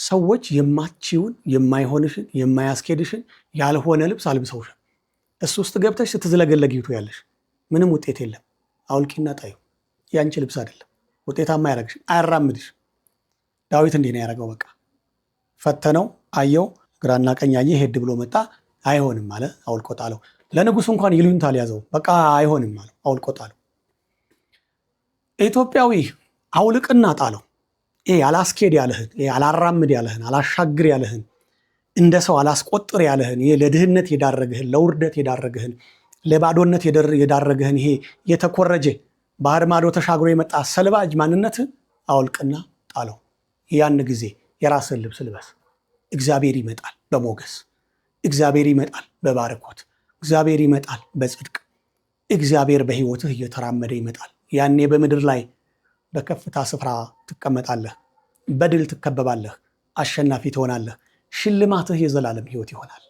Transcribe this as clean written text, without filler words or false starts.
ሰዎች የማትችውን የማይሆንሽን የማያስኬድሽን ያልሆነ ልብስ አልብሰውሻል። እሱ ውስጥ ገብተሽ ስትዝለገለጊቱ ያለሽ ምንም ውጤት የለም። አውልቂና ጣዩ። ያንቺ ልብስ አይደለም። ውጤታማ ያደርግሽ አያራምድሽ። ዳዊት እንዲህ ነው ያደረገው። በቃ ፈተነው፣ አየው፣ ግራና ቀኝ አየ፣ ሄድ ብሎ መጣ። አይሆንም አለ፣ አውልቆ ጣለው። ለንጉሱ እንኳን ይሉኝታ አልያዘው። በቃ አይሆንም አለ፣ አውልቆ ጣለው። ኢትዮጵያዊ አውልቅና ጣለው። ይሄ አላስኬድ ያለህን፣ ይሄ አላራምድ ያለህን፣ አላሻግር ያለህን፣ እንደ ሰው አላስቆጥር ያለህን፣ ይሄ ለድህነት የዳረግህን፣ ለውርደት የዳረግህን፣ ለባዶነት የዳረግህን፣ ይሄ የተኮረጀ ባህር ማዶ ተሻግሮ የመጣ ሰልባጅ ማንነትህን አውልቅና ጣለው። ያን ጊዜ የራስህን ልብስ ልበስ። እግዚአብሔር ይመጣል በሞገስ፣ እግዚአብሔር ይመጣል በባርኮት፣ እግዚአብሔር ይመጣል በጽድቅ፣ እግዚአብሔር በሕይወትህ እየተራመደ ይመጣል። ያኔ በምድር ላይ በከፍታ ስፍራ ትቀመጣለህ፣ በድል ትከበባለህ፣ አሸናፊ ትሆናለህ። ሽልማትህ የዘላለም ሕይወት ይሆናል።